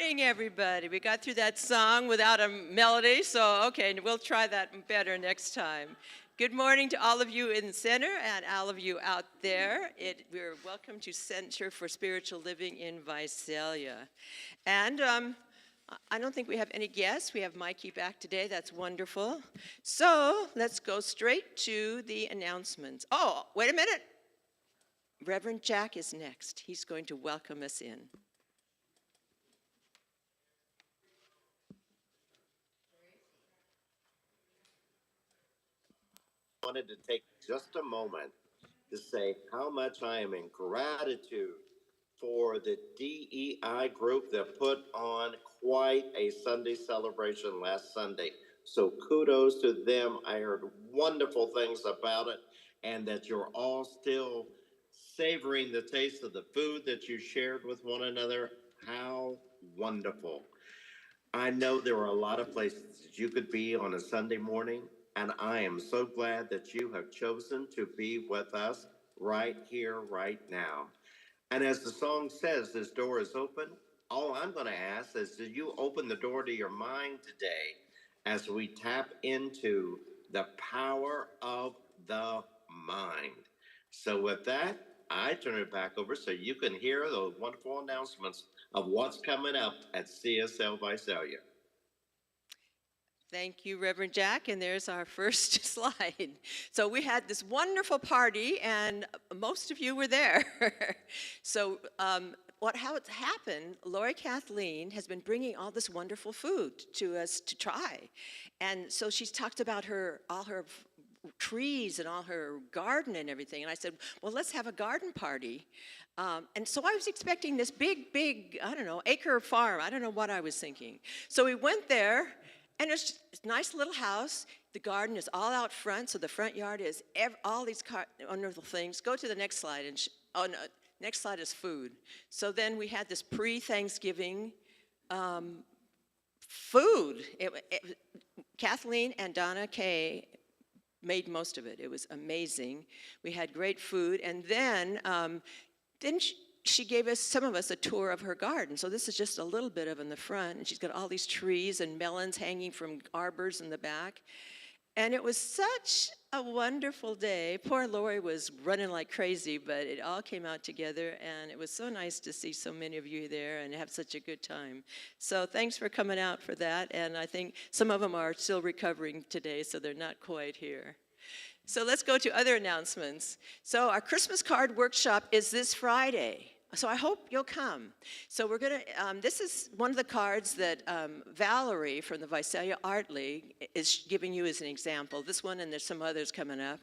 morning, everybody. We got through that song without a melody, so okay, we'll try that better next time. Good morning to all of you in the center and all of you out there. We're welcome to Center for Spiritual Living in Visalia. And I don't think we have any guests. We have Mikey back today. That's wonderful. So let's go straight to the announcements. Oh, wait a minute. Reverend Jack is next. He's going to welcome us in. I wanted to take just a moment to say how much I am in gratitude for the DEI group that put on quite a Sunday celebration last Sunday. So kudos to them. I heard wonderful things about it, and that you're all still savoring the taste of the food that you shared with one another. How wonderful. I know there are a lot of places that you could be on a Sunday morning, and I am so glad that you have chosen to be with us right here, right now. And as the song says, this door is open. All I'm going to ask is that you open the door to your mind today as we tap into the power of the mind. So, with that, I turn it back over so you can hear those wonderful announcements of what's coming up at CSL Visalia. Thank you, Reverend Jack, and there's our first slide. So we had this wonderful party, and most of you were there. So how it's happened, Lori Kathleen has been bringing all this wonderful food to us to try. And so she's talked about all her trees and all her garden and everything. And I said, well, let's have a garden party. And so I was expecting this big, I don't know, acre farm. I don't know what I was thinking. So we went there. And it's a nice little house. The garden is all out front, so the front yard is all these wonderful things. Go to the next slide. Next slide is food. So then we had this pre-Thanksgiving food. Kathleen and Donna Kay made most of it. It was amazing. We had great food. And then she gave some of us a tour of her garden. So this is just a little bit of in the front. And she's got all these trees and melons hanging from arbors in the back. And it was such a wonderful day. Poor Lori was running like crazy, but it all came out together. And it was so nice to see so many of you there and have such a good time. So thanks for coming out for that. And I think some of them are still recovering today, so they're not quite here. So let's go to other announcements. So our Christmas card workshop is this Friday. So I hope you'll come. So we're going to, this is one of the cards that Valerie from the Visalia Art League is giving you as an example. This one, and there's some others coming up.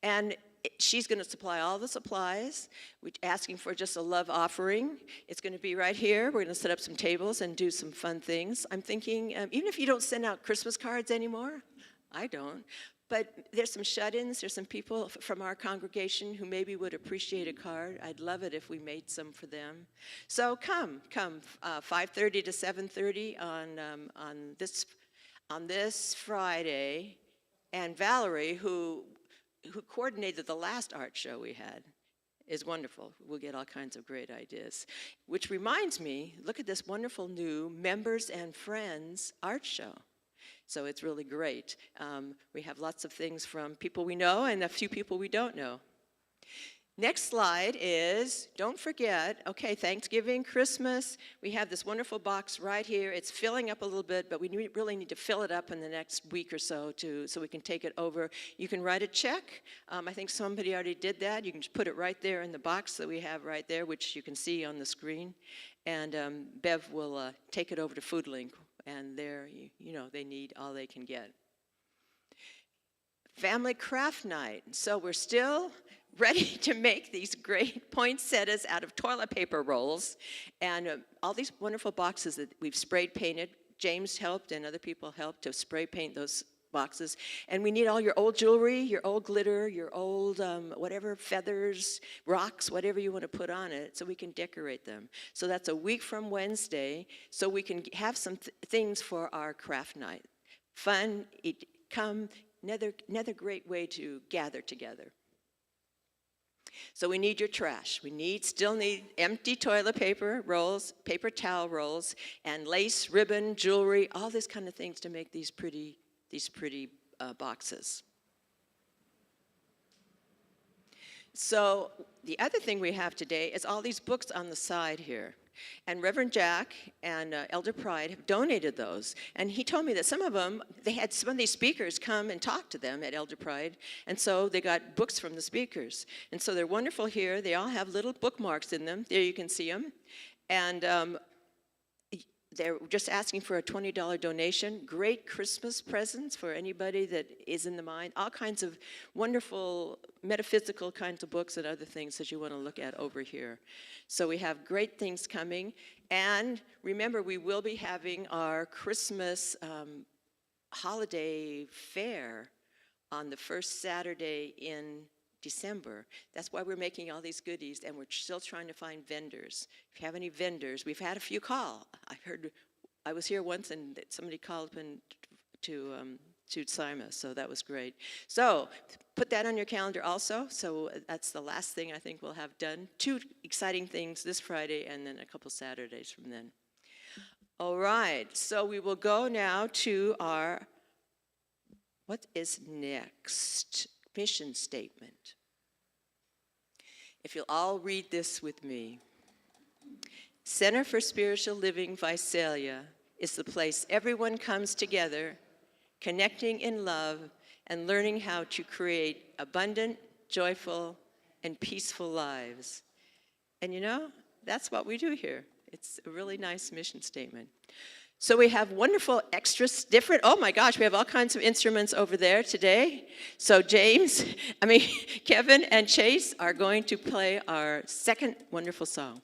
And she's going to supply all the supplies. We're asking for just a love offering. It's going to be right here. We're going to set up some tables and do some fun things. I'm thinking, even if you don't send out Christmas cards anymore, I don't. But there's some shut-ins, there's some people from our congregation who maybe would appreciate a card. I'd love it if we made some for them. So come, 5:30 to 7:30 on this Friday. And Valerie, who coordinated the last art show we had, is wonderful. We'll get all kinds of great ideas. Which reminds me, look at this wonderful new Members and Friends art show. So it's really great. We have lots of things from people we know and a few people we don't know. Next slide is, don't forget, okay, Thanksgiving, Christmas, we have this wonderful box right here. It's filling up a little bit, but we really need to fill it up in the next week or so so we can take it over. You can write a check. I think somebody already did that. You can just put it right there in the box that we have right there, which you can see on the screen. And Bev will take it over to FoodLink. And there, they need all they can get. Family craft night. So we're still ready to make these great poinsettias out of toilet paper rolls. And all these wonderful boxes that we've sprayed painted. James helped and other people helped to spray paint those boxes. And we need all your old jewelry, your old glitter, your old whatever, feathers, rocks, whatever you want to put on it so we can decorate them. So that's a week from Wednesday, so we can have some things for our craft night. Fun, another great way to gather together. So we need your trash. Still need empty toilet paper rolls, paper towel rolls, and lace, ribbon, jewelry, all this kind of things to make these pretty boxes. So the other thing we have today is all these books on the side here. And Reverend Jack and Elder Pride have donated those. And he told me that some of them, they had some of these speakers come and talk to them at Elder Pride. And so they got books from the speakers. And so they're wonderful here. They all have little bookmarks in them. There you can see them. And they're just asking for a $20 donation. Great Christmas presents for anybody that is in the mind. All kinds of wonderful metaphysical kinds of books and other things that you want to look at over here. So we have great things coming. And remember, we will be having our Christmas holiday fair on the first Saturday in December. That's why we're making all these goodies, and we're still trying to find vendors. If you have any vendors, we've had a few call. I was here once, and somebody called in to Sima, so that was great. So put that on your calendar also. So that's the last thing I think we'll have done. 2 exciting things this Friday, and then a couple Saturdays from then. All right, so we will go now to our, what is next? Mission statement. If you'll all read this with me. Center for Spiritual Living Visalia is the place everyone comes together, connecting in love and learning how to create abundant, joyful, and peaceful lives. And you know, that's what we do here. It's a really nice mission statement. So we have wonderful extras, oh my gosh, we have all kinds of instruments over there today. So Kevin and Chase are going to play our second wonderful song.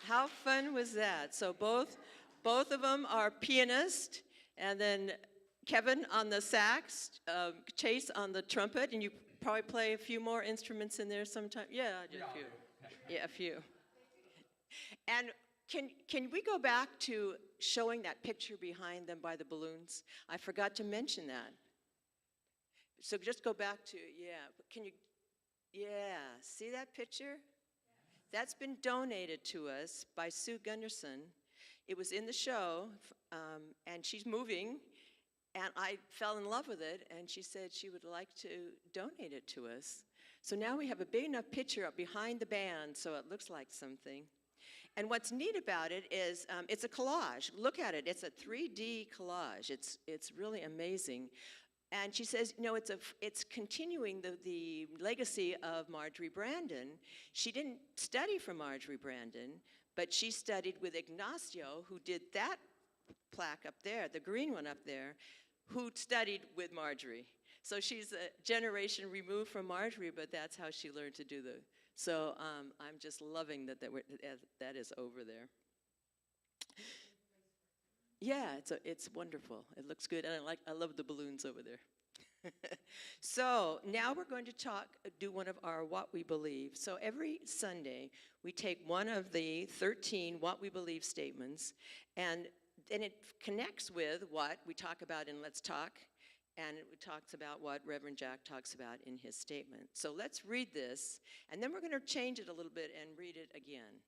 How fun was that? So both of them are pianists, and then Kevin on the sax, Chase on the trumpet, and you probably play a few more instruments in there sometime. Yeah, I did a few. Yeah, a few. And can we go back to showing that picture behind them by the balloons? I forgot to mention that. So just go back to, yeah, can you, yeah, see that picture? That's been donated to us by Sue Gunderson. It was in the show, and she's moving, and I fell in love with it, and she said she would like to donate it to us. So now we have a big enough picture up behind the band so it looks like something. And what's neat about it is it's a collage. Look at it. It's a 3D collage. It's really amazing. And she says, it's continuing the legacy of Marjorie Brandon. She didn't study from Marjorie Brandon, but she studied with Ignacio, who did that plaque up there, the green one up there, who studied with Marjorie. So she's a generation removed from Marjorie, but that's how she learned to do the. So I'm just loving that is over there. Yeah, it's wonderful. It looks good, and I love the balloons over there. So now we're going to do one of our What We Believe. So every Sunday, we take one of the 13 What We Believe statements, and then it connects with what we talk about in Let's Talk, and it talks about what Reverend Jack talks about in his statement. So let's read this, and then we're going to change it a little bit and read it again.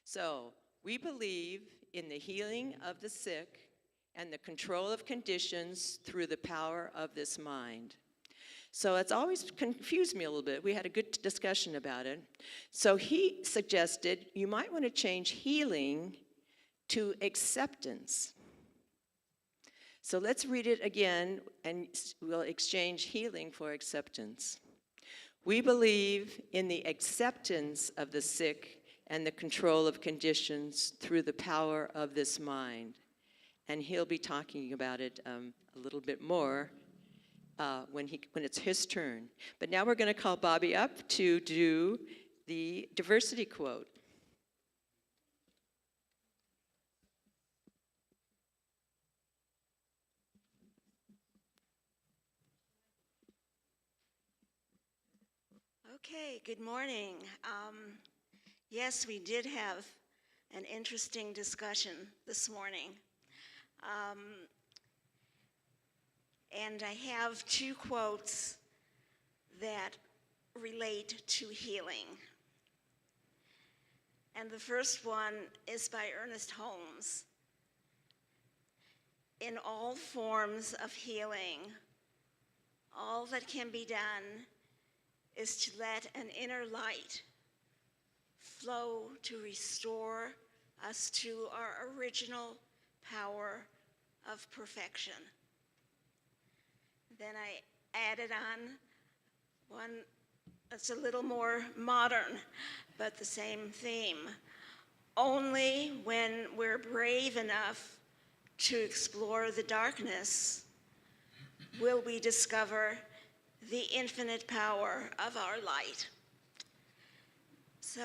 So, we believe in the healing of the sick and the control of conditions through the power of this mind. So it's always confused me a little bit. We had a good discussion about it. So he suggested you might want to change healing to acceptance. So let's read it again, and we'll exchange healing for acceptance. We believe in the acceptance of the sick and the control of conditions through the power of this mind. And he'll be talking about it a little bit more when it's his turn. But now we're going to call Bobby up to do the diversity quote. Okay, good morning. Yes, we did have an interesting discussion this morning. And I have two quotes that relate to healing. And the first one is by Ernest Holmes. In all forms of healing, all that can be done is to let an inner light flow to restore us to our original power of perfection. Then I added on one that's a little more modern, but the same theme. Only when we're brave enough to explore the darkness will we discover the infinite power of our light. So,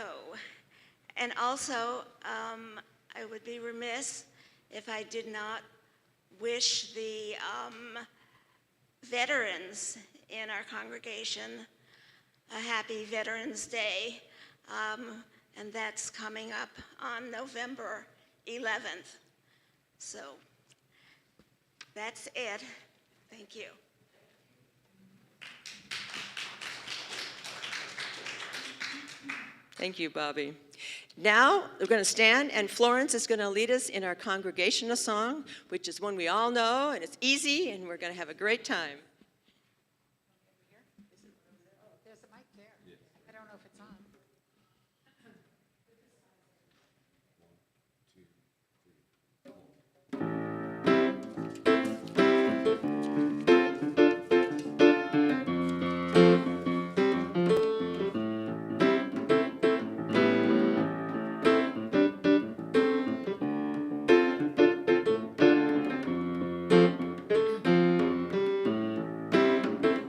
and also, I would be remiss if I did not wish the veterans in our congregation a happy Veterans Day, and that's coming up on November 11th. So, that's it. Thank you. Thank you, Bobby. Now we're going to stand, and Florence is going to lead us in our congregational song, which is one we all know, and it's easy, and we're going to have a great time. There's a mic there. I don't know if it's on.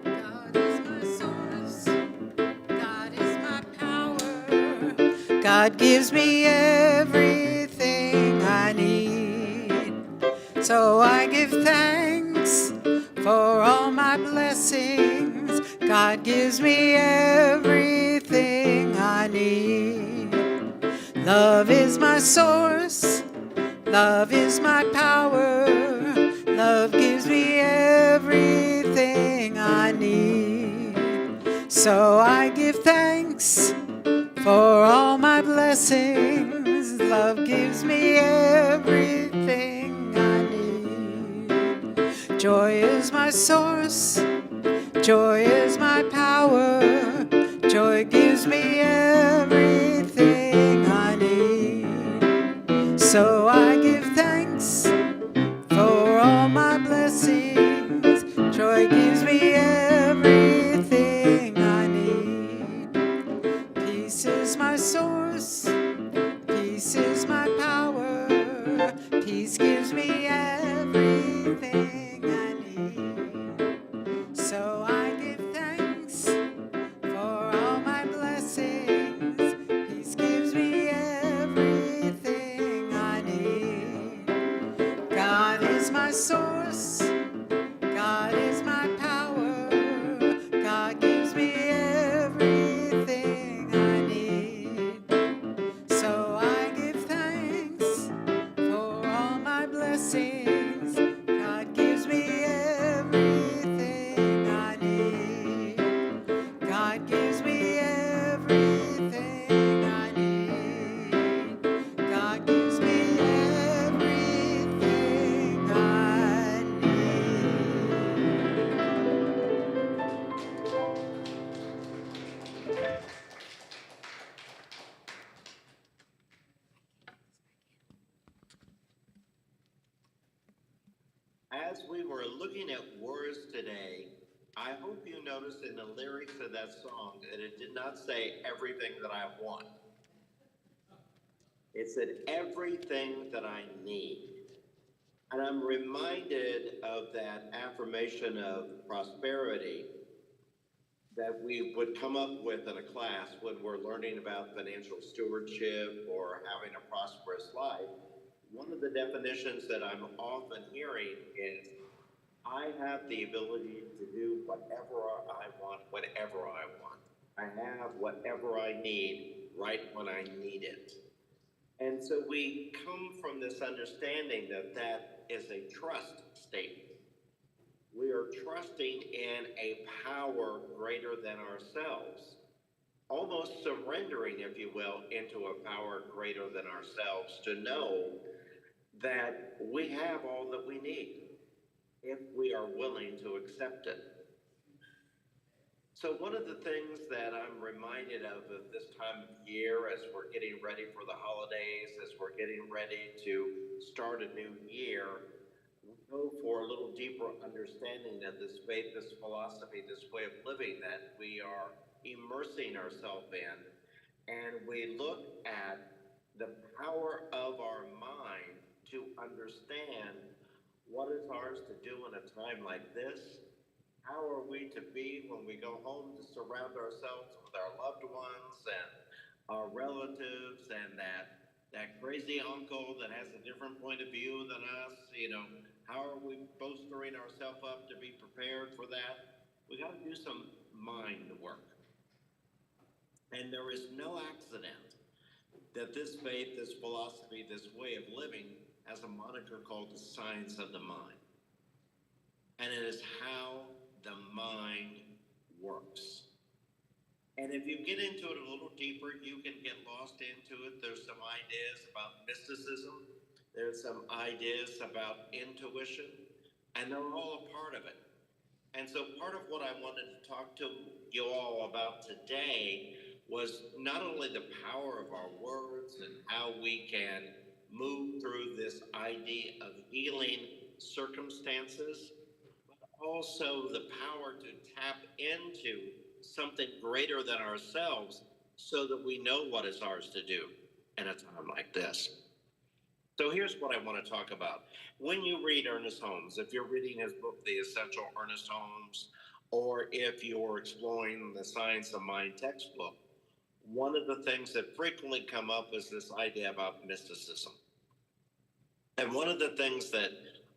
God is my source. God is my power. God gives me everything I need. So I give thanks for all my blessings. God gives me everything I need. Love is my source. Love is my power. Love gives me everything I need. So I give thanks for all my blessings. Love gives me everything I need. Joy is my source. Joy is my power. Joy gives me everything I need. So I give thanks for all my blessings. Joy gives me everything I need. Peace is my source. Peace is my power. Peace gives me everything I need. So I give thanks for all my blessings. Peace gives me everything I need. God is my source. God is my power. God gives me everything I need. So I give thanks for all my blessings. God gives me everything I need. God gives me everything I need. God gives me everything I need. As we were looking at words today, I hope you noticed in the lyrics of that song that it did not say everything that I want. It said everything that I need. And I'm reminded of that affirmation of prosperity that we would come up with in a class when we're learning about financial stewardship or having a prosperous life. One of the definitions that I'm often hearing is I have the ability to do whatever I want, whenever I want. I have whatever I need right when I need it. And so we come from this understanding that that is a trust statement. We are trusting in a power greater than ourselves, almost surrendering, if you will, into a power greater than ourselves to know that we have all that we need if we are willing to accept it. So, one of the things that I'm reminded of this time of year as we're getting ready for the holidays, as we're getting ready to start a new year, we go for a little deeper understanding of this faith, this philosophy, this way of living that we are immersing ourselves in. And we look at the power of our mind to understand what is ours to do in a time like this. How are we to be when we go home to surround ourselves with our loved ones and our relatives and that crazy uncle that has a different point of view than us? How are we bolstering ourselves up to be prepared for that? We got to do some mind work. And there is no accident that this faith, this philosophy, this way of living has a moniker called the science of the mind. And it is how the mind works. And if you get into it a little deeper, you can get lost into it. There's some ideas about mysticism. There's some ideas about intuition, and they're all a part of it. And so part of what I wanted to talk to you all about today was not only the power of our words and how we can move through this idea of healing circumstances, also the power to tap into something greater than ourselves so that we know what is ours to do in a time like this. So here's what I want to talk about. When you read Ernest Holmes, if you're reading his book, The Essential Ernest Holmes, or if you're exploring the Science of Mind textbook, one of the things that frequently come up is this idea about mysticism. And one of the things that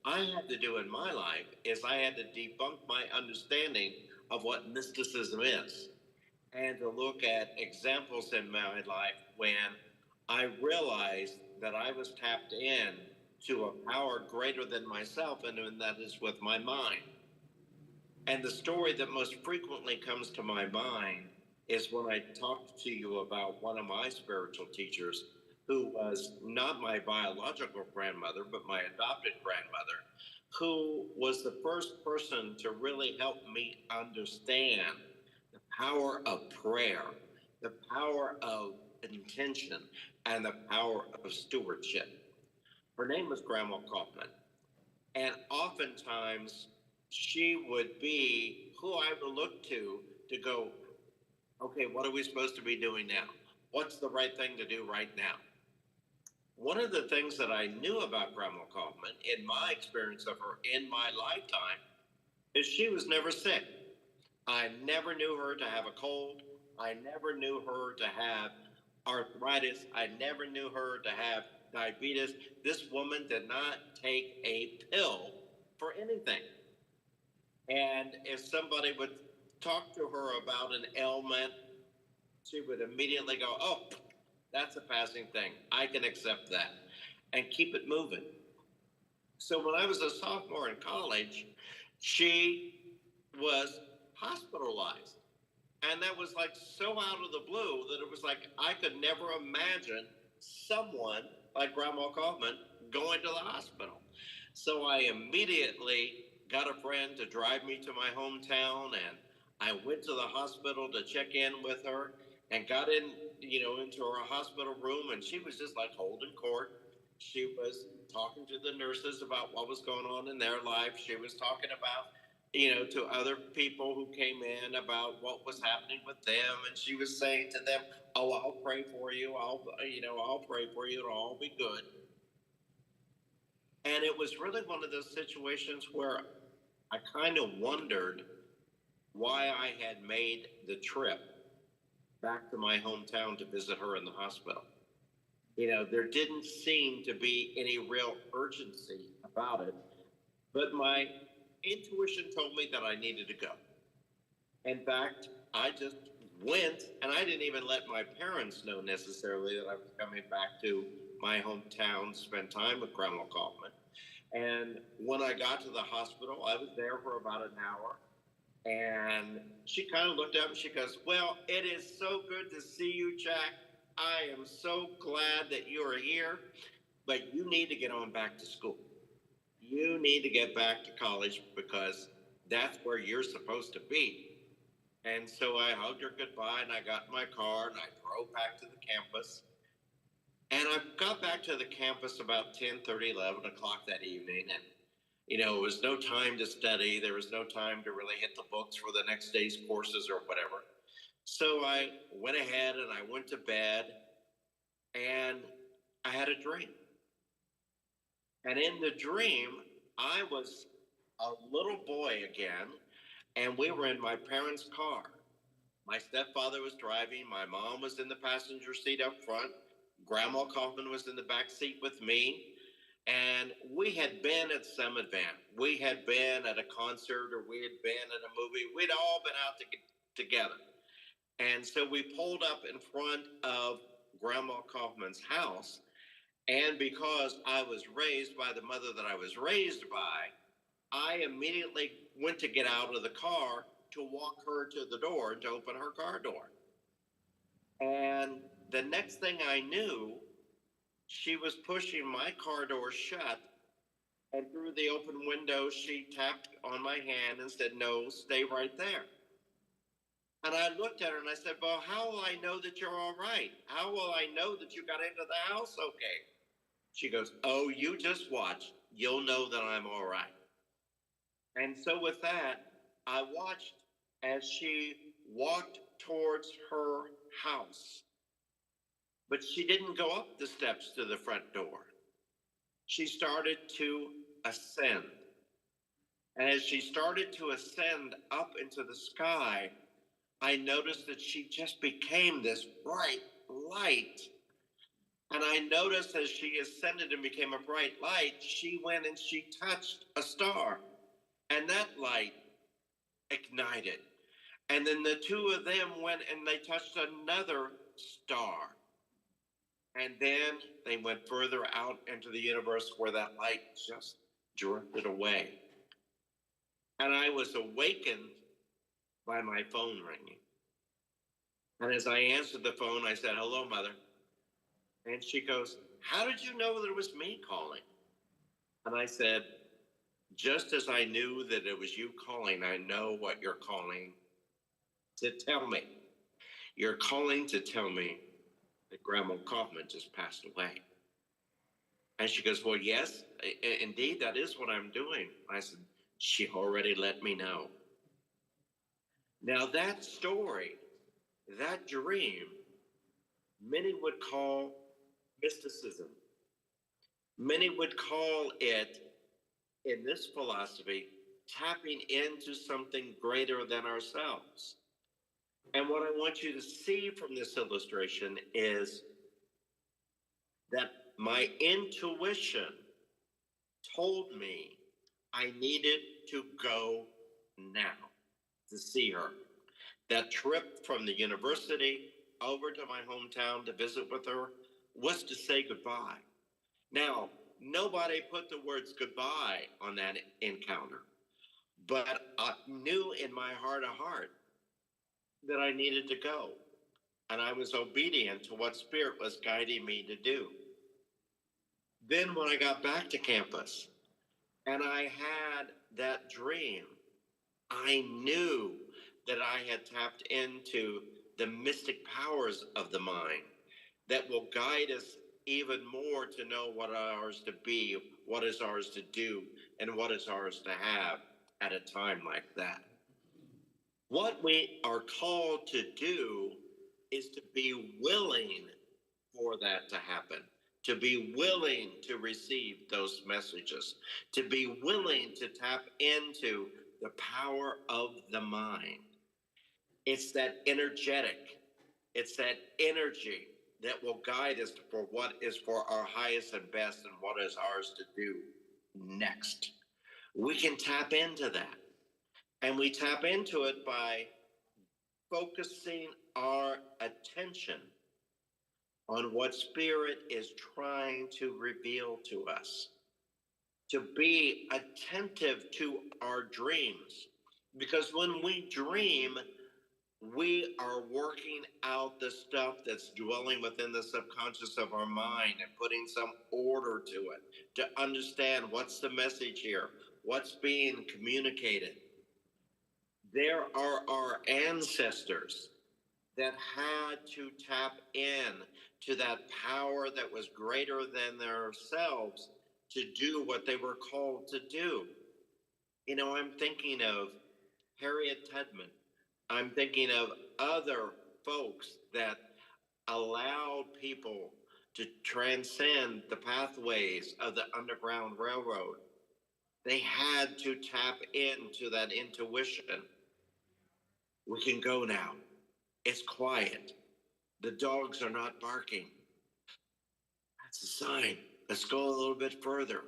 I had to do in my life is I had to debunk my understanding of what mysticism is and to look at examples in my life when I realized that I was tapped in to a power greater than myself, and that is with my mind. And the story that most frequently comes to my mind is when I talked to you about one of my spiritual teachers who was not my biological grandmother, but my adopted grandmother, who was the first person to really help me understand the power of prayer, the power of intention, and the power of stewardship. Her name was Grandma Kaufman. And oftentimes she would be who I would look to go, okay, what are we supposed to be doing now? What's the right thing to do right now? One of the things that I knew about Grandma Kaufman in my experience of her in my lifetime is she was never sick. I never knew her to have a cold. I never knew her to have arthritis. I never knew her to have diabetes. This woman did not take a pill for anything. And if somebody would talk to her about an ailment, she would immediately go, oh, that's a passing thing. I can accept that and keep it moving. So when I was a sophomore in college, she was hospitalized. And that was like so out of the blue that it was like I could never imagine someone like Grandma Kaufman going to the hospital. So I immediately got a friend to drive me to my hometown, and I went to the hospital to check in with her and got in, into her hospital room, and she was just like holding court. She was talking to the nurses about what was going on in their life. She was talking about, to other people who came in about what was happening with them. And she was saying to them, oh, I'll pray for you. I'll pray for you. It'll all be good. And it was really one of those situations where I kind of wondered why I had made the trip back to my hometown to visit her in the hospital. There didn't seem to be any real urgency about it, but my intuition told me that I needed to go. In fact, I just went, and I didn't even let my parents know necessarily that I was coming back to my hometown to spend time with Grandma Kaufman. And when I got to the hospital, I was there for about an hour. And she kind of looked up and she goes, well, it is so good to see you, Jack. I am so glad that you are here, but you need to get on back to school. You need to get back to college because that's where you're supposed to be. And so I hugged her goodbye, and I got in my car and I drove back to the campus. And I got back to the campus about 10:30, 11 o'clock that evening. And, it was no time to study. There was no time to really hit the books for the next day's courses or whatever. So I went ahead and I went to bed, and I had a dream. And in the dream, I was a little boy again, and we were in my parents' car. My stepfather was driving. My mom was in the passenger seat up front. Grandma Kaufman was in the back seat with me. And we had been at some event. We had been at a concert, or we had been at a movie. We'd all been out together. And so we pulled up in front of Grandma Kaufman's house. And because I was raised by the mother that I was raised by, I immediately went to get out of the car to walk her to the door and to open her car door. And the next thing I knew, she was pushing my car door shut, and through the open window, she tapped on my hand and said, no, stay right there. And I looked at her and I said, well, how will I know that you're all right? How will I know that you got into the house okay? She goes, oh, you just watch. You'll know that I'm all right. And so with that, I watched as she walked towards her house. But she didn't go up the steps to the front door. She started to ascend. And as she started to ascend up into the sky, I noticed that she just became this bright light. And I noticed as she ascended and became a bright light, she went and she touched a star. And that light ignited. And then the two of them went and they touched another star. And then they went further out into the universe where that light just drifted away. And I was awakened by my phone ringing. And as I answered the phone, I said, "Hello, Mother." And she goes, "How did you know that it was me calling?" And I said, "Just as I knew that it was you calling, I know what you're calling to tell me. You're calling to tell me that Grandma Kaufman just passed away." And she goes, "Well, yes, indeed, that is what I'm doing." I said, "She already let me know." Now, that story, that dream, many would call mysticism. Many would call it, in this philosophy, tapping into something greater than ourselves. And what I want you to see from this illustration is that my intuition told me I needed to go now to see her. That trip from the university over to my hometown to visit with her was to say goodbye. Now, nobody put the words goodbye on that encounter, but I knew in my heart of heart that I needed to go. And I was obedient to what Spirit was guiding me to do. Then, when I got back to campus and I had that dream, I knew that I had tapped into the mystic powers of the mind that will guide us even more to know what is ours to be, what is ours to do, and what is ours to have at a time like that. What we are called to do is to be willing for that to happen, to be willing to receive those messages, to be willing to tap into the power of the mind. It's that energetic, it's that energy that will guide us for what is for our highest and best and what is ours to do next. We can tap into that. And we tap into it by focusing our attention on what Spirit is trying to reveal to us. To be attentive to our dreams. Because when we dream, we are working out the stuff that's dwelling within the subconscious of our mind and putting some order to it to understand what's the message here, what's being communicated. There are our ancestors that had to tap in to that power that was greater than themselves to do what they were called to do. You know, I'm thinking of Harriet Tubman. I'm thinking of other folks that allowed people to transcend the pathways of the Underground Railroad. They had to tap into that intuition. We can go now. It's quiet. The dogs are not barking. That's a sign. Let's go a little bit further.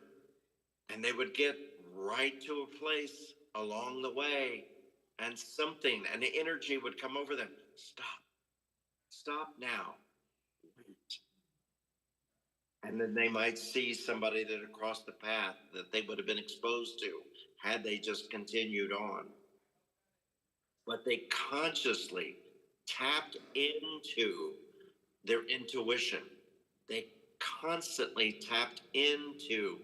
And they would get right to a place along the way, and something, an energy would come over them. Stop. Stop now. Wait. And then they might see somebody that had crossed the path that they would have been exposed to had they just continued on. But they consciously tapped into their intuition. They constantly tapped into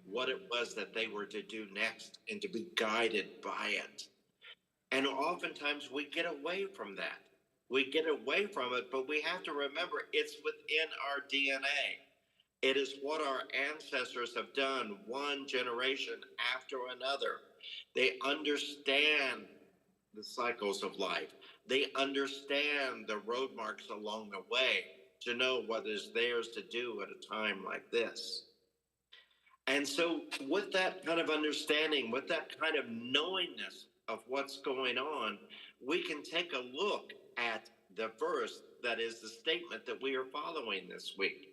what it was that they were to do next and to be guided by it. And oftentimes we get away from that. We get away from it, but we have to remember it's within our DNA. It is what our ancestors have done one generation after another. They understand the cycles of life. They understand the road marks along the way to know what is theirs to do at a time like this. And so, with that kind of understanding, with that kind of knowingness of what's going on, we can take a look at the verse that is the statement that we are following this week.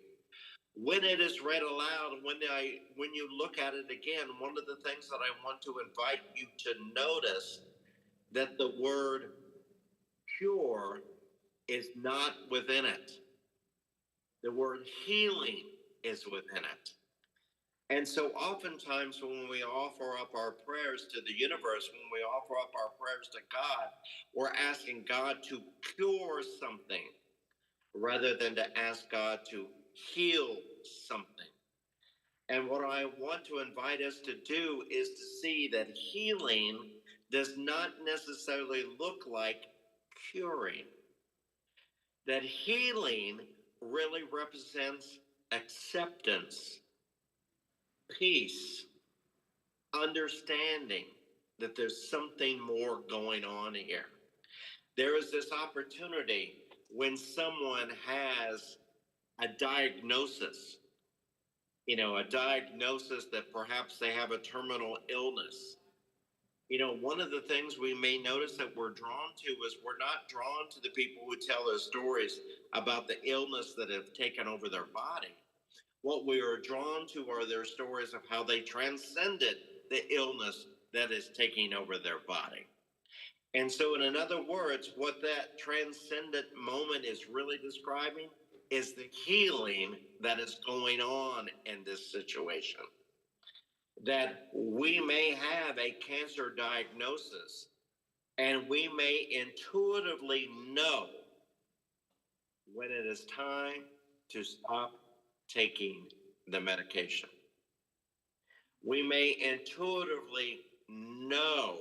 When it is read aloud, when you look at it again, one of the things that I want to invite you to notice that the word cure is not within it. The word healing is within it. And so oftentimes when we offer up our prayers to the universe, when we offer up our prayers to God, we're asking God to cure something rather than to ask God to heal something. And what I want to invite us to do is to see that healing does not necessarily look like curing. That healing really represents acceptance, peace, understanding that there's something more going on here. There is this opportunity when someone has a diagnosis, a diagnosis that perhaps they have a terminal illness. One of the things we may notice that we're drawn to is we're not drawn to the people who tell us stories about the illness that have taken over their body. What we are drawn to are their stories of how they transcended the illness that is taking over their body. And so, in other words, what that transcendent moment is really describing is the healing that is going on in this situation. That we may have a cancer diagnosis and we may intuitively know when it is time to stop taking the medication. We may intuitively know,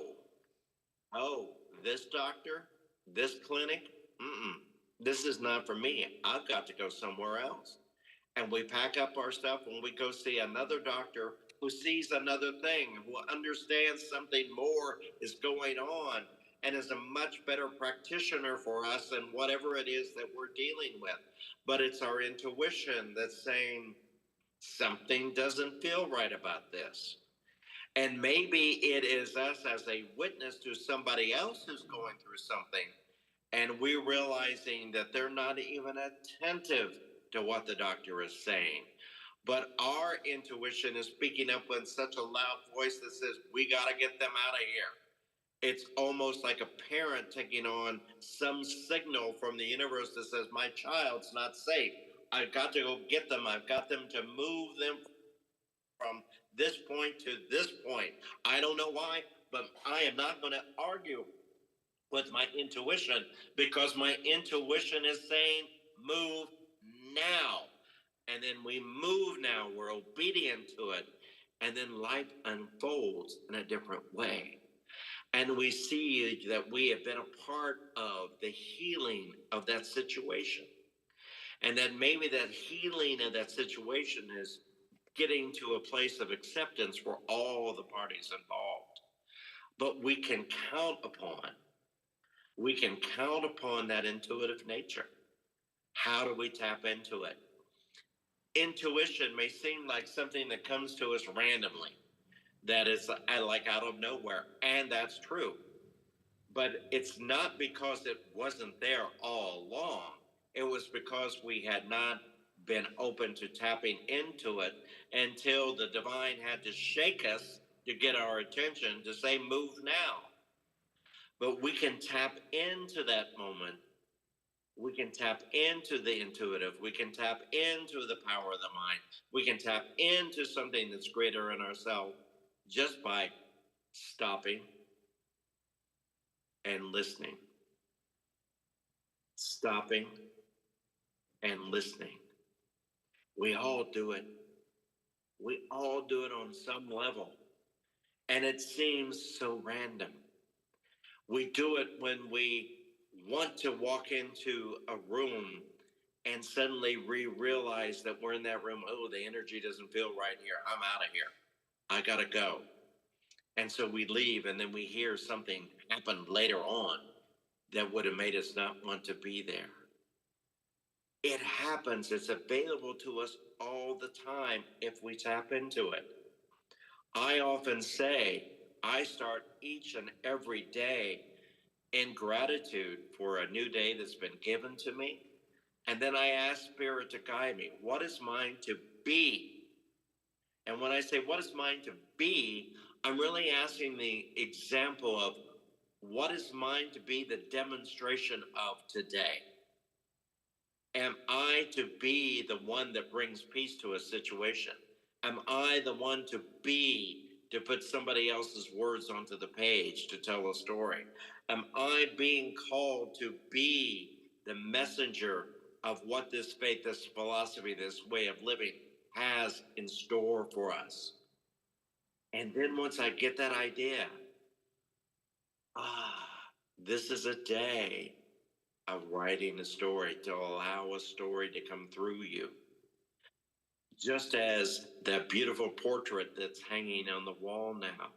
oh, this doctor, this clinic, this is not for me. I've got to go somewhere else. And we pack up our stuff and we go see another doctor who sees another thing, who understands something more is going on, and is a much better practitioner for us in whatever it is that we're dealing with. But it's our intuition that's saying something doesn't feel right about this. And maybe it is us as a witness to somebody else who's going through something, and we're realizing that they're not even attentive to what the doctor is saying. But our intuition is speaking up in such a loud voice that says, we got to get them out of here. It's almost like a parent taking on some signal from the universe that says, my child's not safe. I've got to go get them. I've got them to move them from this point to this point. I don't know why, but I am not going to argue with my intuition, because my intuition is saying, move now. And then we move now. We're obedient to it. And then life unfolds in a different way. And we see that we have been a part of the healing of that situation. And that maybe that healing of that situation is getting to a place of acceptance for all the parties involved. But we can count upon that intuitive nature. How do we tap into it? Intuition may seem like something that comes to us randomly, that is like out of nowhere, and that's true. But it's not because it wasn't there all along. It was because we had not been open to tapping into it until the divine had to shake us to get our attention to say, move now. But we can tap into that moment. We can tap into the intuitive. We can tap into the power of the mind. We can tap into something that's greater in ourselves just by stopping and listening. Stopping and listening. We all do it. We all do it on some level. And it seems so random. We do it when we want to walk into a room and suddenly we realize that we're in that room. Oh, the energy doesn't feel right here. I'm out of here. I got to go. And so we leave, and then we hear something happen later on that would have made us not want to be there. It happens. It's available to us all the time if we tap into it. I often say, I start each and every day in gratitude for a new day that's been given to me. And then I ask Spirit to guide me. What is mine to be? And when I say what is mine to be, I'm really asking the example of what is mine to be the demonstration of today? Am I to be the one that brings peace to a situation? Am I the one to be to put somebody else's words onto the page to tell a story? Am I being called to be the messenger of what this faith, this philosophy, this way of living has in store for us? And then once I get that idea, this is a day of writing a story to allow a story to come through you. Just as that beautiful portrait that's hanging on the wall now,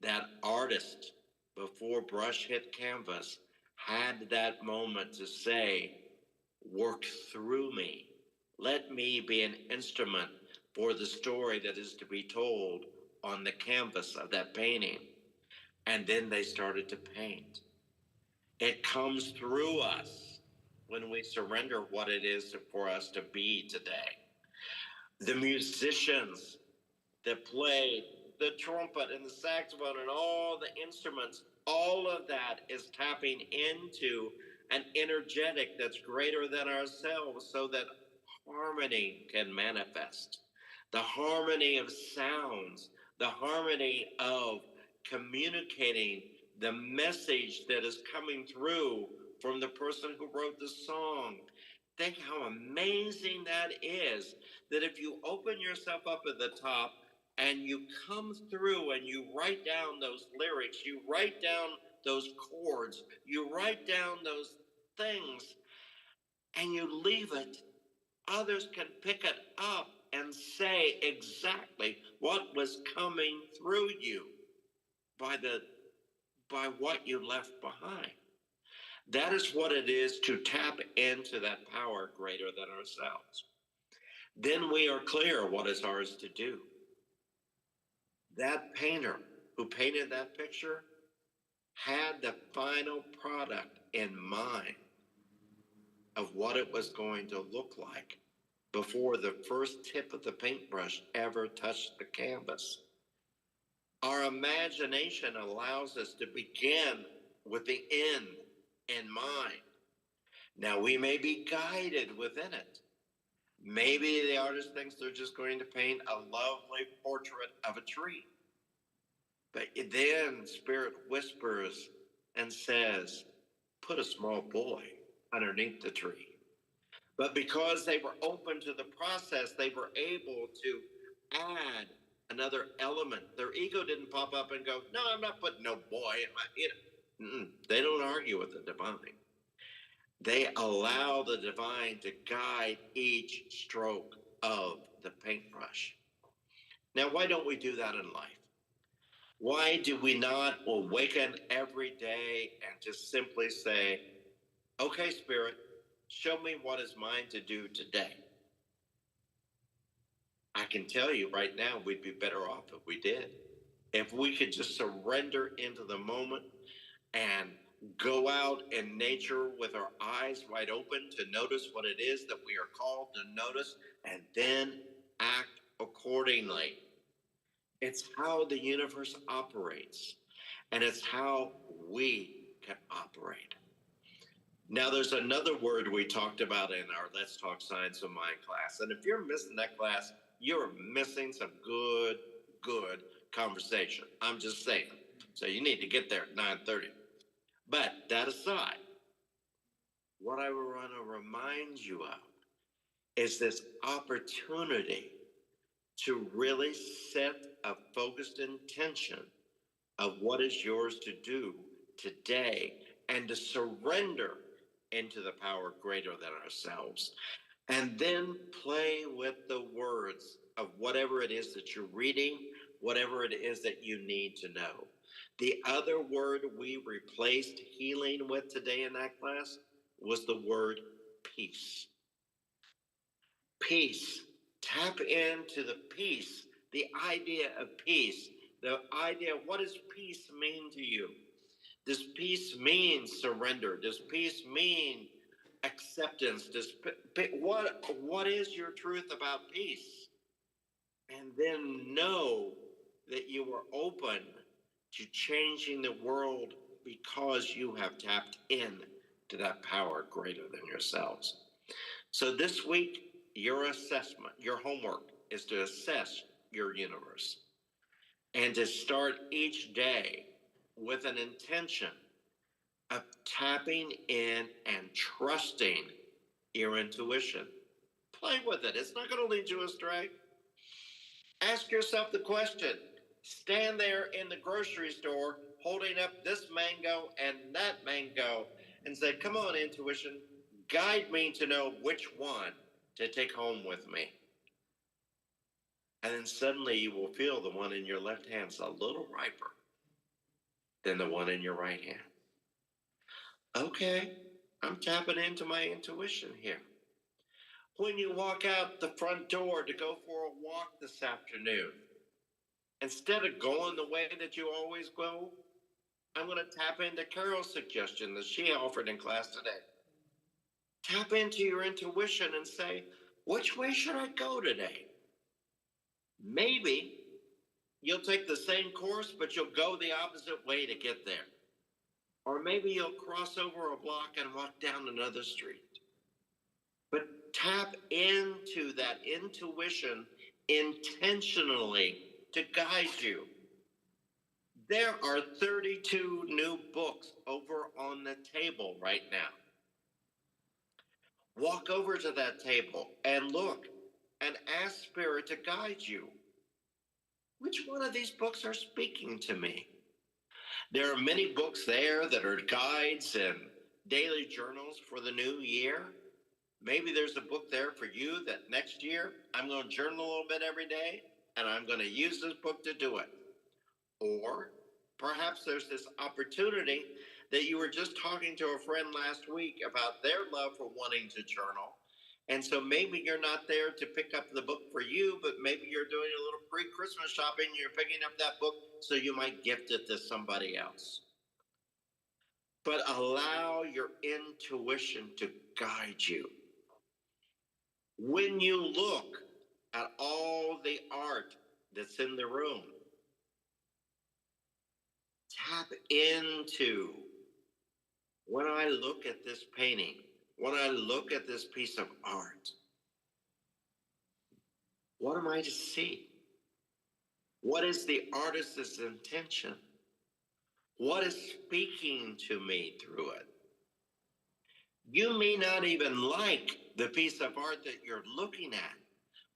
that artist, before brush hit canvas, had that moment to say, work through me. Let me be an instrument for the story that is to be told on the canvas of that painting. And then they started to paint. It comes through us when we surrender what it is for us to be today. The musicians that played the trumpet and the saxophone and all the instruments, all of that is tapping into an energetic that's greater than ourselves so that harmony can manifest. The harmony of sounds, the harmony of communicating the message that is coming through from the person who wrote the song. Think how amazing that is, that if you open yourself up at the top and you come through and you write down those lyrics, you write down those chords, you write down those things, and you leave it, others can pick it up and say exactly what was coming through you by what you left behind. That is what it is to tap into that power greater than ourselves. Then we are clear what is ours to do. That painter who painted that picture had the final product in mind of what it was going to look like before the first tip of the paintbrush ever touched the canvas. Our imagination allows us to begin with the end in mind. Now, we may be guided within it. Maybe the artist thinks they're just going to paint a lovely portrait of a tree. But then Spirit whispers and says, put a small boy underneath the tree. But because they were open to the process, they were able to add another element. Their ego didn't pop up and go, no, I'm not putting no boy in my, They don't argue with the divine. They allow the divine to guide each stroke of the paintbrush. Now, why don't we do that in life? Why do we not awaken every day and just simply say, okay, Spirit, show me what is mine to do today? I can tell you right now, we'd be better off if we did. If we could just surrender into the moment and go out in nature with our eyes wide open to notice what it is that we are called to notice and then act accordingly. It's how the universe operates, and it's how we can operate. Now, there's another word we talked about in our Let's Talk Science of Mind class, and if you're missing that class, you're missing some good conversation. I'm just saying. So you need to get there at 9:30. But that aside, what I want to remind you of is this opportunity to really set a focused intention of what is yours to do today and to surrender into the power greater than ourselves. And then play with the words of whatever it is that you're reading, whatever it is that you need to know. The other word we replaced healing with today in that class was the word peace. Peace. Tap into the peace, the idea of peace, the idea of what does peace mean to you? Does peace mean surrender? Does peace mean acceptance? What is your truth about peace? And then know that you are open to changing the world because you have tapped in to that power greater than yourselves. So this week, your assessment, your homework is to assess your universe and to start each day with an intention of tapping in and trusting your intuition. Play with it. It's not going to lead you astray. Ask yourself the question. Stand there in the grocery store holding up this mango and that mango and say, come on, intuition, guide me to know which one to take home with me. And then suddenly you will feel the one in your left hand's a little riper than the one in your right hand. Okay, I'm tapping into my intuition here. When you walk out the front door to go for a walk this afternoon, instead of going the way that you always go, I'm going to tap into Carol's suggestion that she offered in class today. Tap into your intuition and say, which way should I go today? Maybe you'll take the same course, but you'll go the opposite way to get there. Or maybe you'll cross over a block and walk down another street. But tap into that intuition intentionally to guide you. There are 32 new books over on the table right now. Walk over to that table and look and ask Spirit to guide you. Which one of these books are speaking to me? There are many books there that are guides and daily journals for the new year. Maybe there's a book there for you that next year I'm going to journal a little bit every day and I'm going to use this book to do it. Or perhaps there's this opportunity that you were just talking to a friend last week about their love for wanting to journal. And so maybe you're not there to pick up the book for you, but maybe you're doing a little pre-Christmas shopping. You're picking up that book so you might gift it to somebody else. But allow your intuition to guide you. When you look at all the art that's in the room, tap into, when I look at this painting, when I look at this piece of art, what am I to see? What is the artist's intention? What is speaking to me through it? You may not even like the piece of art that you're looking at,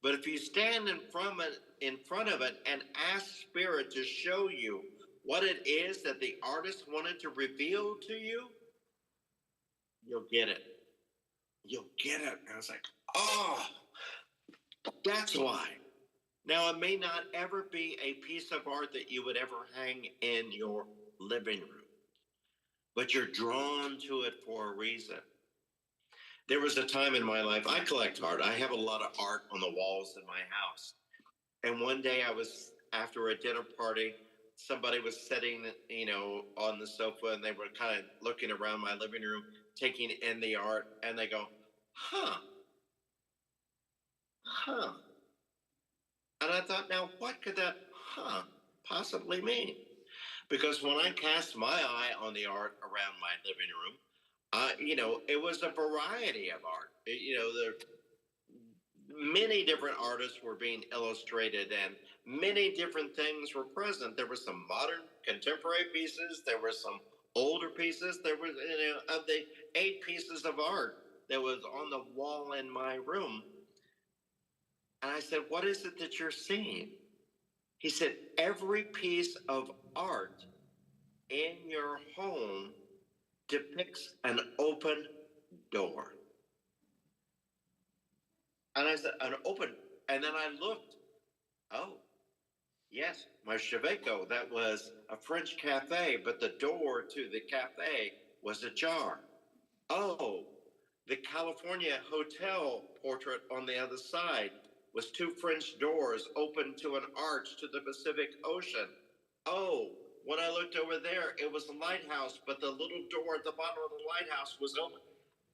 but if you stand in front of it and ask Spirit to show you what it is that the artist wanted to reveal to you, you'll get it. You'll get it. And I was like, oh, that's why. Now, it may not ever be a piece of art that you would ever hang in your living room, but you're drawn to it for a reason. There was a time in my life, I collect art. I have a lot of art on the walls in my house. And one day I was, after a dinner party, somebody was sitting, on the sofa and they were kind of looking around my living room, taking in the art, and they go, huh. And I thought, now what could that possibly mean? Because when I cast my eye on the art around my living room, it was a variety of art. Many different artists were being illustrated and many different things were present. There were some modern contemporary pieces. There were some older pieces. There was, of the 8 pieces of art that was on the wall in my room. And I said, what is it that you're seeing? He said, every piece of art in your home depicts an open door. And I said, an open, and then I looked. Oh, yes, my Cheveco, that was a French cafe, but the door to the cafe was ajar. Oh, the California hotel portrait on the other side was 2 French doors open to an arch to the Pacific Ocean. Oh, When I looked over there, it was a lighthouse, but the little door at the bottom of the lighthouse was open.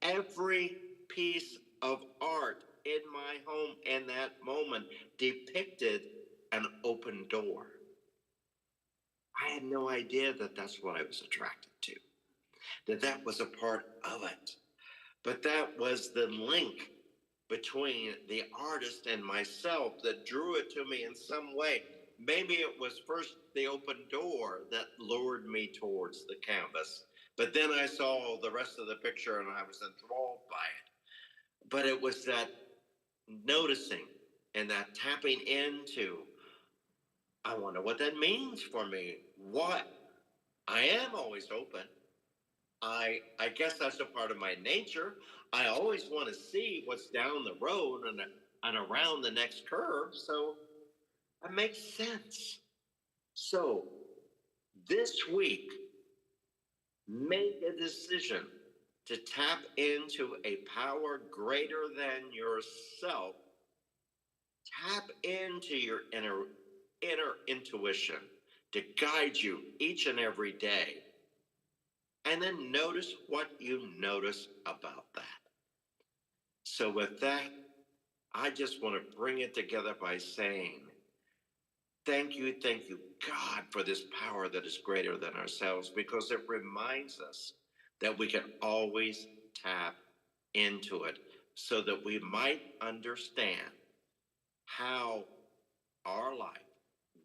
Every piece of art in my home in that moment depicted an open door. I had no idea that that's what I was attracted to, that that was a part of it. But that was the link between the artist and myself that drew it to me in some way. Maybe it was first the open door that lured me towards the canvas, but then I saw the rest of the picture and I was enthralled by it. But it was that noticing and that tapping into, I wonder what that means for me. What? I am always open. I guess that's a part of my nature. I always want to see what's down the road and around the next curve. So it makes sense. So this week, make a decision to tap into a power greater than yourself. Tap into your inner intuition to guide you each and every day. And then notice what you notice about that. So with that, I just want to bring it together by saying, thank you, God, for this power that is greater than ourselves, because it reminds us that we can always tap into it so that we might understand how our life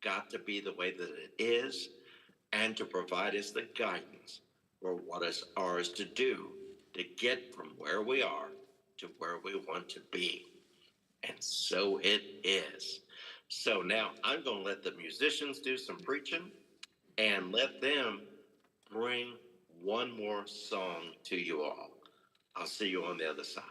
got to be the way that it is, and to provide us the guidance for what is ours to do to get from where we are to where we want to be. And so it is. So now I'm going to let the musicians do some preaching and let them bring one more song to you all. I'll see you on the other side.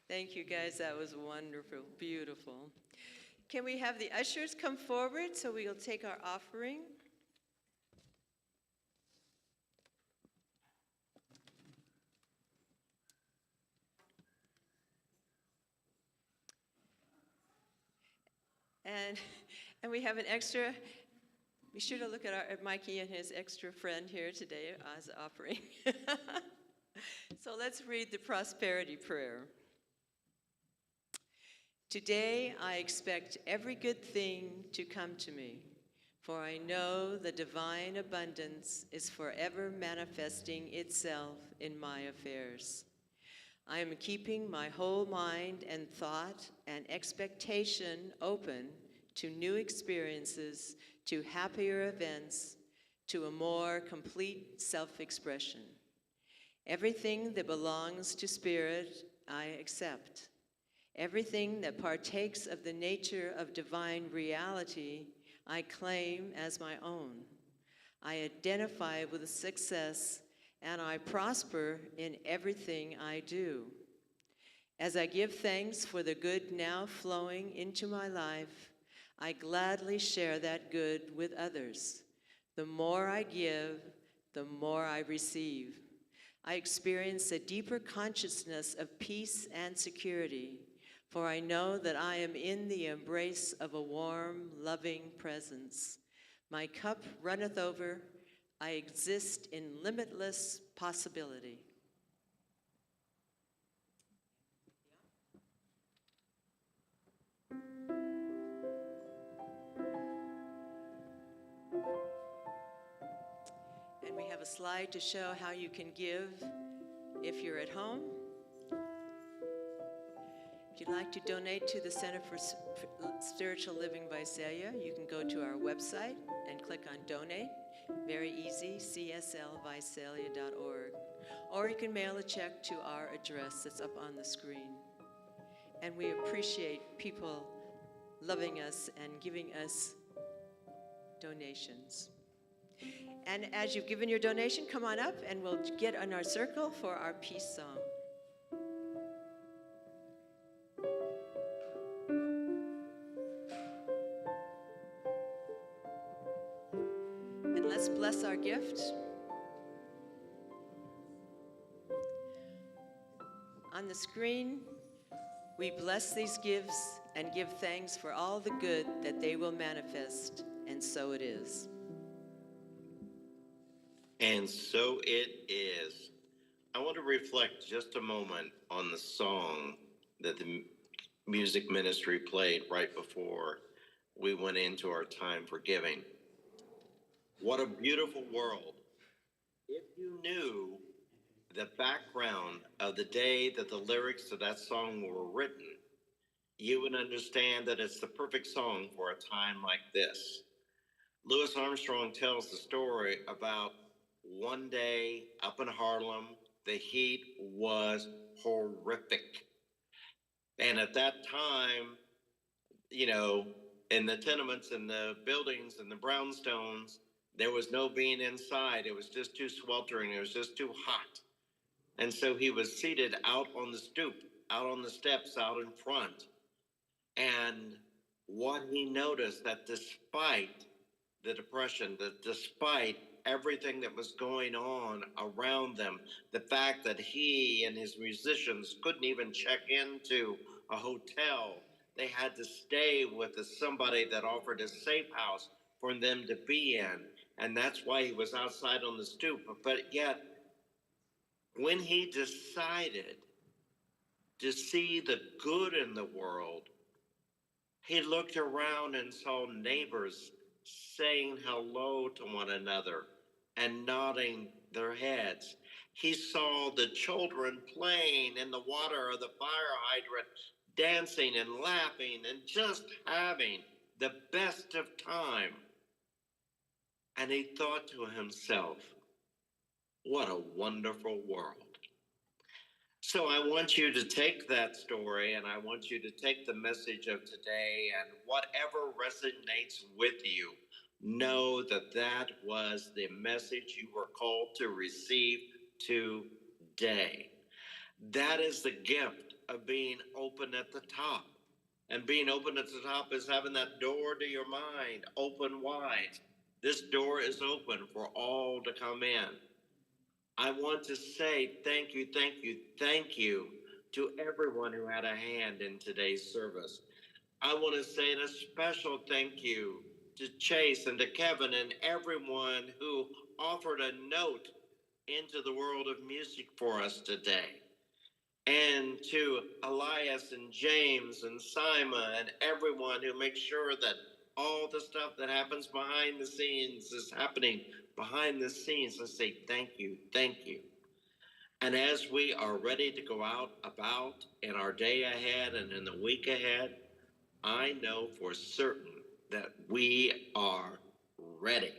Thank you, guys. That was wonderful, beautiful. Can we have the ushers come forward so we'll take our offering? And, and we have an extra, be sure to look at Mikey and his extra friend here today as offering. So let's read the prosperity prayer. Today I expect every good thing to come to me, for I know the divine abundance is forever manifesting itself in my affairs. I am keeping my whole mind and thought and expectation open to new experiences, to happier events, to a more complete self-expression. Everything that belongs to spirit, I accept. Everything that partakes of the nature of divine reality, I claim as my own. I identify with success, and I prosper in everything I do. As I give thanks for the good now flowing into my life, I gladly share that good with others. The more I give, the more I receive. I experience a deeper consciousness of peace and security, for I know that I am in the embrace of a warm, loving presence. My cup runneth over. I exist in limitless possibility. And we have a slide to show how you can give if you're at home. If you'd like to donate to the Center for Spiritual Living Visalia, you can go to our website and click on Donate. Very easy, cslvisalia.org. Or you can mail a check to our address that's up on the screen. And we appreciate people loving us and giving us donations. And as you've given your donation, come on up and we'll get on our circle for our peace song. And let's bless our gift. On the screen, we bless these gifts and give thanks for all the good that they will manifest, and so it is. And so it is. I want to reflect just a moment on the song that the music ministry played right before we went into our time for giving. What a beautiful world. If you knew the background of the day that the lyrics to that song were written, you would understand that it's the perfect song for a time like this. Louis Armstrong tells the story about one day up in Harlem. The heat was horrific. And at that time, you know, in the tenements and the buildings and the brownstones, there was no being inside. It was just too sweltering. It was just too hot. And so he was seated out on the stoop, out on the steps, out in front. And what he noticed, that despite the depression, that despite everything that was going on around them, the fact that he and his musicians couldn't even check into a hotel, they had to stay with somebody that offered a safe house for them to be in. And that's why he was outside on the stoop. But yet, when he decided to see the good in the world, he looked around and saw neighbors saying hello to one another and nodding their heads. He saw the children playing in the water of the fire hydrant, dancing and laughing and just having the best of time. And he thought to himself, What a wonderful world. So I want you to take that story and I want you to take the message of today and whatever resonates with you, know that that was the message you were called to receive today. That is the gift of being open at the top. And being open at the top is having that door to your mind open wide. This door is open for all to come in. I want to say thank you, thank you, thank you to everyone who had a hand in today's service. I want to say a special thank you to Chase and to Kevin and everyone who offered a note into the world of music for us today. And to Elias and James and Simon and everyone who makes sure that all the stuff that happens behind the scenes is happening behind the scenes. I say thank you, thank you. And as we are ready to go out about in our day ahead and in the week ahead, I know for certain that we are ready.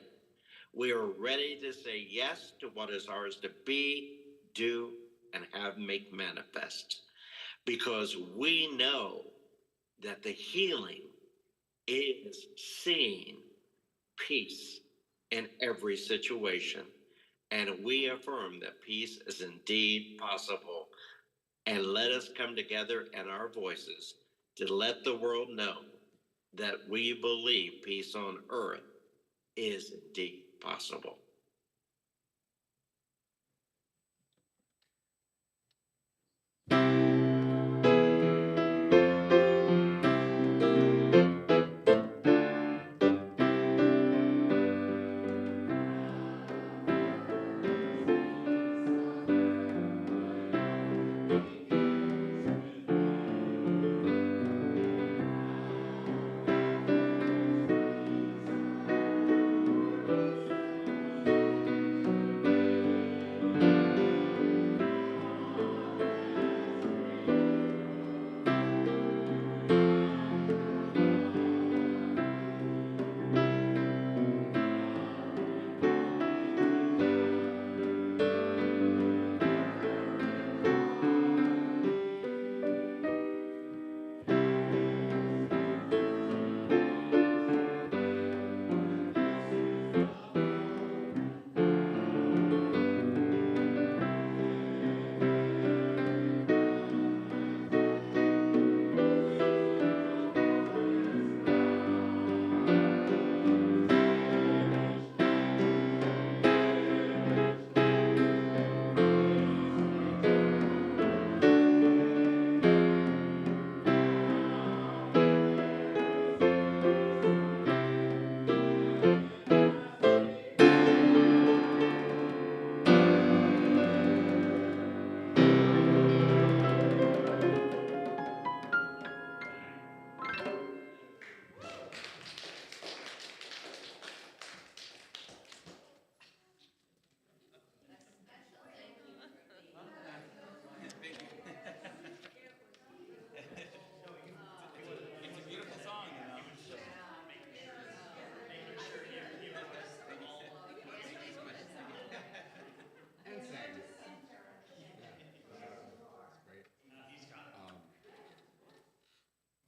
We are ready to say yes to what is ours to be, do, and have make manifest. Because we know that the healing is seeing peace in every situation. And we affirm that peace is indeed possible. And let us come together in our voices to let the world know that we believe peace on earth is indeed possible.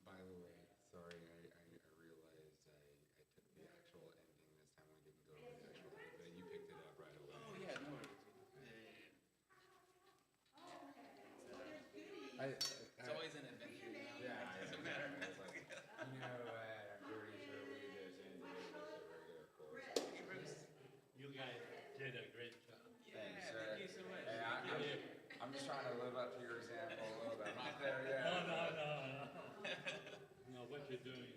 By the way, sorry, I realized I took the actual ending this time. We didn't go over the actual ending, but you picked it up right away. Oh, yeah, no worries. It's always an adventure. Yeah, it doesn't matter. It's like, I'm pretty sure we just ended it with the regular course. You guys did a great job. Thanks. Thank you so much. Hey, I'm just trying to live up to your example a little bit. I'm not there yet. No. No, what you're doing